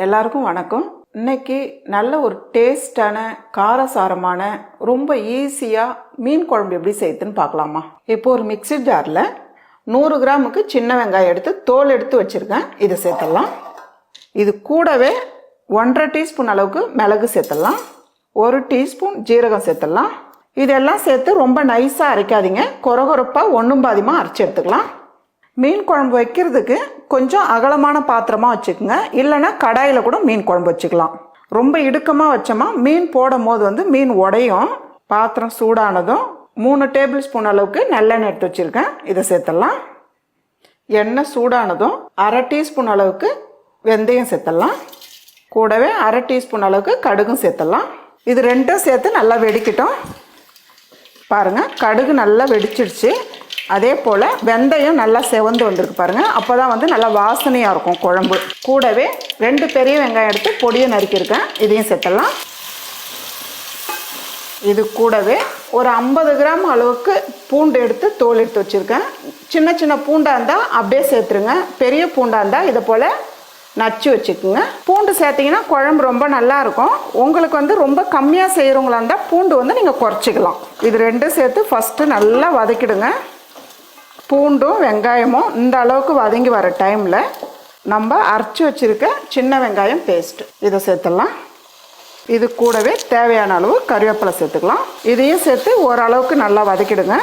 எல்லாருக்கும் வணக்கம். இன்னைக்கு நல்ல ஒரு டேஸ்டான காரசாரமான ரொம்ப ஈஸியாக மீன் குழம்பு எப்படி செய்யுதுன்னு பார்க்கலாமா. இப்போ ஒரு மிக்ஸி ஜாரில் 100 கிராமுக்கு சின்ன வெங்காயம் எடுத்து தோல் எடுத்து வச்சுருக்கேன். இதை சேர்த்துடலாம். இது கூடவே 1.5 டீஸ்பூன் அளவுக்கு மிளகு சேர்த்துடலாம். 1 டீஸ்பூன் ஜீரகம் சேர்த்துடலாம். இதெல்லாம் சேர்த்து ரொம்ப நைஸாக அரைக்காதீங்க, கொரகொரப்பாக ஒன்றும் பாதியமாக அரைச்சி எடுத்துக்கலாம். மீன் குழம்பு வைக்கிறதுக்கு கொஞ்சம் அகலமான பாத்திரமாக வச்சுக்கோங்க, இல்லைன்னா கடாயில் கூட மீன் குழம்பு வச்சுக்கலாம். ரொம்ப இடுக்கமாக வச்சோமா மீன் போடும் போது மீன் உடையும். பாத்திரம் சூடானதும் 3 டேபிள் ஸ்பூன் அளவுக்கு நல்லெண்ணெய் எடுத்து வச்சுருக்கேன். இதை சேர்த்துடலாம். எண்ணெய் சூடானதும் 1/2 டீஸ்பூன் அளவுக்கு வெந்தயம் சேர்த்துடலாம். கூடவே 1/2 டீஸ்பூன் அளவுக்கு கடுகும் சேர்த்துடலாம். இது ரெண்டும் சேர்த்து நல்லா வெடிக்கட்டும். பாருங்கள், கடுகு நல்லா வெடிச்சிடுச்சு. அதே போல் வெந்தயம் நல்லா செவந்து வந்திருக்கு பாருங்கள். அப்போ தான் நல்லா வாசனையாக இருக்கும் குழம்பு. கூடவே 2 பெரிய வெங்காயம் எடுத்து பொடியை நறுக்கியிருக்கேன். இதையும் சேர்த்துடலாம். இது கூடவே ஒரு 50 கிராம் அளவுக்கு பூண்டு எடுத்து தோல் எடுத்து வச்சுருக்கேன். சின்ன சின்ன பூண்டாக இருந்தால் அப்படியே சேர்த்துருங்க. பெரிய பூண்டாக இருந்தால் இதை போல் நச்சு வச்சுக்குங்க. பூண்டு சேர்த்திங்கன்னா குழம்பு ரொம்ப நல்லா இருக்கும். உங்களுக்கு ரொம்ப கம்மியாக செய்கிறவங்களா இருந்தால் பூண்டு நீங்கள் குறைச்சிக்கலாம். இது ரெண்டும் சேர்த்து ஃபஸ்ட்டு நல்லா வதக்கிடுங்க. பூண்டும் வெங்காயமும் இந்த அளவுக்கு வதங்கி வர டைமில் நம்ம அரைச்சி வச்சுருக்க சின்ன வெங்காயம் பேஸ்ட்டு இதை சேர்த்துடலாம். இது கூடவே தேவையான அளவு கறிவேப்பிலை சேர்த்துக்கலாம். இதையும் சேர்த்து ஓரளவுக்கு நல்லா வதக்கிடுங்க.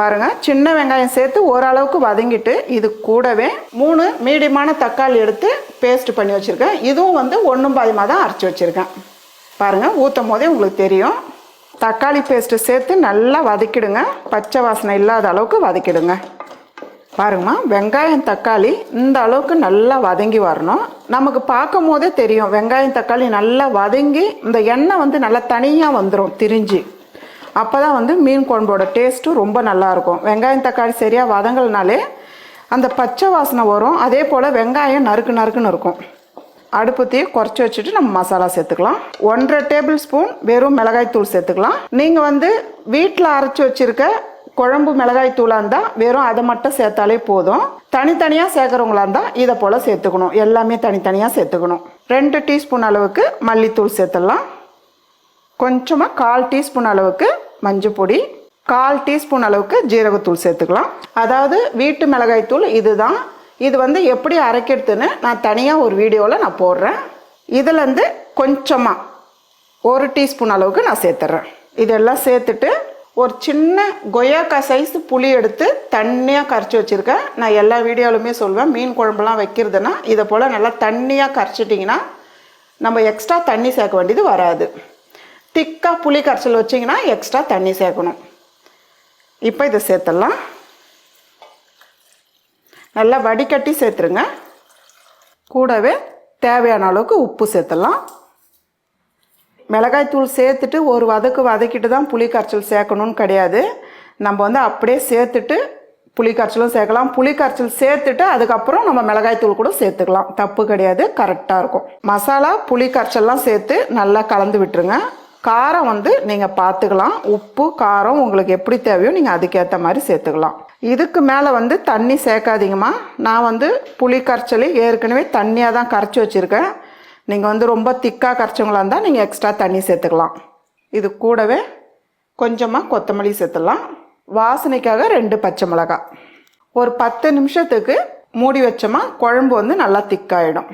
பாருங்கள், சின்ன வெங்காயம் சேர்த்து ஓரளவுக்கு வதங்கிட்டு இது கூடவே 3 மீடியமான தக்காளி எடுத்து பேஸ்ட் பண்ணி வச்சுருக்கேன். இதுவும் ஒன்றும் பாதியமாக தான் அரைச்சி வச்சுருக்கேன். பாருங்கள், ஊற்றும் போதே உங்களுக்கு தெரியும். தக்காளி பேஸ்ட்டு சேர்த்து நல்லா வதக்கிடுங்க. பச்சை வாசனை இல்லாத அளவுக்கு வதக்கிடுங்க. பாருங்கம்மா, வெங்காயம் தக்காளி இந்த அளவுக்கு நல்லா வதங்கி வரணும். நமக்கு பார்க்கும் போதே தெரியும் வெங்காயம் தக்காளி நல்லா வதங்கி இந்த எண்ணெய் நல்லா தனியாக வந்துடும் திரிஞ்சு. அப்போ தான் மீன் குழம்போட டேஸ்ட்டும் ரொம்ப நல்லாயிருக்கும். வெங்காயம் தக்காளி சரியாக வதங்கலனாலே அந்த பச்சை வாசனை வரும். அதே போல் வெங்காயம் நறுக்குன்னு இருக்கும். அடுப்பத்தையே குறைச்சி வச்சுட்டு நம்ம மசாலா சேர்த்துக்கலாம். 1.5 டேபிள் ஸ்பூன் வெறும் மிளகாய் தூள் சேர்த்துக்கலாம். நீங்கள் வீட்டில் அரைச்சி வச்சுருக்க குழம்பு மிளகாய் தூளாக இருந்தால் வெறும் அதை மட்டும் சேர்த்தாலே போதும். தனித்தனியாக சேர்க்குறவங்களா இருந்தால் இதை போல் சேர்த்துக்கணும். எல்லாமே தனித்தனியாக சேர்த்துக்கணும். 2 டீஸ்பூன் அளவுக்கு மல்லித்தூள் சேர்த்துடலாம். கொஞ்சமாக 1/4 டீஸ்பூன் அளவுக்கு மஞ்சள் பொடி, 1/4 டீஸ்பூன் அளவுக்கு ஜீரகத்தூள் சேர்த்துக்கலாம். அதாவது வீட்டு மிளகாய் தூள் இதுதான். இது எப்படி அரைக்கிறதுன்னு நான் தனியாக ஒரு வீடியோவில் நான் போடுறேன். இதுலேருந்து கொஞ்சமாக 1 டீஸ்பூன் அளவுக்கு நான் சேர்த்துட்றேன். இதெல்லாம் சேர்த்துட்டு ஒரு சின்ன கொய்யாக்காய் சைஸ் புளி எடுத்து தண்ணியாக கரைச்சி வச்சுருக்கேன். நான் எல்லா வீடியோவிலுமே சொல்வேன், மீன் குழம்புலாம் வைக்கிறதுனா இதை போல் நல்லா தண்ணியாக கரைச்சிட்டிங்கன்னா நம்ம எக்ஸ்ட்ரா தண்ணி சேர்க்க வேண்டியது வராது. திக்காக புளி கரைச்சல் வச்சிங்கன்னா எக்ஸ்ட்ரா தண்ணி சேர்க்கணும். இப்போ இதை சேர்த்துடலாம். நல்லா வடிகட்டி சேர்த்துருங்க. கூடவே தேவையான அளவுக்கு உப்பு சேர்த்துடலாம். மிளகாய் தூள் சேர்த்துட்டு ஒரு வதக்கிட்டு தான் புளி கரைச்சல் சேர்க்கணும்னு கிடையாது. நம்ம அப்படியே சேர்த்துட்டு புளி கரைச்சலும் சேர்க்கலாம். புளி கரைச்சல் சேர்த்துட்டு அதுக்கப்புறம் நம்ம மிளகாய் தூள் கூட சேர்த்துக்கலாம். தப்பு கிடையாது, கரெக்டாக இருக்கும். மசாலா புளி கரைச்சல்லாம் சேர்த்து நல்லா கலந்து விட்டுருங்க. காரம் நீங்கள் பார்த்துக்கலாம். உப்பு காரம் உங்களுக்கு எப்படி தேவையோ நீங்கள் அதுக்கேற்ற மாதிரி சேர்த்துக்கலாம். இதுக்கு மேலே தண்ணி சேர்க்காதீங்கம்மா. நான் புளி கரைச்சல் ஏற்கனவே தண்ணியாக தான் கரைச்சி வச்சுருக்கேன். நீங்கள் ரொம்ப திக்காக கரைச்சவங்களா இருந்தால் நீங்கள் எக்ஸ்ட்ரா தண்ணி சேர்த்துக்கலாம். இது கூடவே கொஞ்சமாக கொத்தமல்லி சேர்த்துடலாம். வாசனைக்காக 2 பச்சை மிளகாய். ஒரு 10 நிமிஷத்துக்கு மூடி வச்சோமா குழம்பு நல்லா திக்காயிடும்.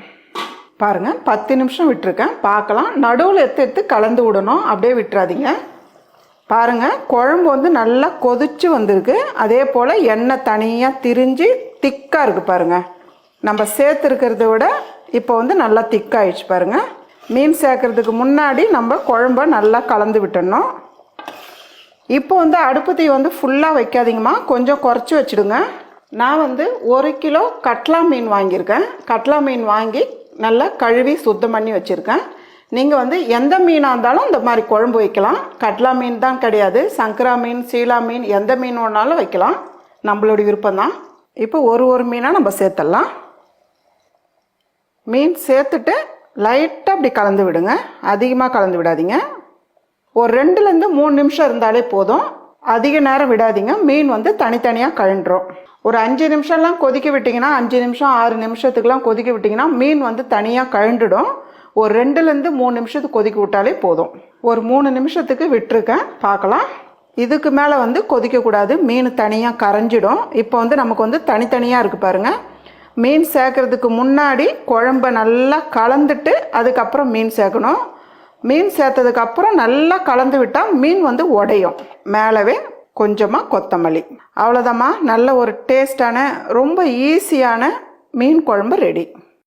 பாருங்கள், 10 நிமிஷம் விட்டுருக்கேன். பார்க்கலாம், நடுவில் எடுத்து கலந்து விடணும், அப்படியே விட்டுறாதீங்க. பாருங்கள், குழம்பு நல்லா கொதிச்சு வந்திருக்கு. அதே போல் எண்ணெய் தனியாக திரிஞ்சு திக்காக இருக்குது. பாருங்கள், நம்ம சேர்த்துருக்கிறத விட இப்போ நல்லா திக்காயிடுச்சு. பாருங்கள், மீன் சேர்க்கறதுக்கு முன்னாடி நம்ம குழம்ப நல்லா கலந்து விட்டுடணும். இப்போ அடுப்பு தீ ஃபுல்லாக வைக்காதீங்கம்மா, கொஞ்சம் குறைச்சி வச்சுடுங்க. நான் 1 கிலோ கட்லா மீன் வாங்கியிருக்கேன். கட்லா மீன் வாங்கி நல்லா கழுவி சுத்தம் பண்ணி வச்சுருக்கேன். நீங்கள் எந்த மீனாக இருந்தாலும் இந்த மாதிரி குழம்பு வைக்கலாம். கட்லா மீன் தான் கிடையாது, சங்கரா மீன், சீலா மீன், எந்த மீன் வேணாலும் வைக்கலாம். நம்மளுடைய விருப்பம்தான். இப்போ ஒரு மீனாக நம்ம சேர்த்துடலாம். மீன் சேர்த்துட்டு லைட்டாக அப்படி கலந்து விடுங்க, அதிகமாக கலந்து விடாதீங்க. ஒரு 2லேருந்து 3 நிமிஷம் இருந்தாலே போதும். அதிக நேரம் விடாதீங்க, மீன் வந்து தனித்தனியாக கழண்டுரும். ஒரு 5 நிமிஷம்லாம் கொதிக்க விட்டிங்கன்னா, 5 நிமிஷம் 6 நிமிஷத்துக்குலாம் கொதிக்க விட்டிங்கன்னா மீன் வந்து தனியாக கழண்டுடும். ஒரு 2லேருந்து 3 நிமிஷத்துக்கு கொதிக்க விட்டாலே போதும். ஒரு 3 நிமிஷத்துக்கு விட்டுருக்கேன், பார்க்கலாம். இதுக்கு மேலே வந்து கொதிக்கக்கூடாது, மீன் தனியாக கரைஞ்சிடும். இப்போ வந்து நமக்கு வந்து தனித்தனியாக இருக்குது பாருங்கள். மீன் சேர்க்குறதுக்கு முன்னாடி குழம்ப நல்லா கலந்துட்டு அதுக்கப்புறம் மீன் சேர்க்கணும். மீன் சேர்த்ததுக்கப்புறம் நல்லா கலந்து விட்டால் மீன் வந்து உடையும். மேலவே கொஞ்சமாக கொத்தமல்லி. அவ்வளோதாம்மா, நல்ல ஒரு டேஸ்டான ரொம்ப ஈஸியான மீன் குழம்பு ரெடி.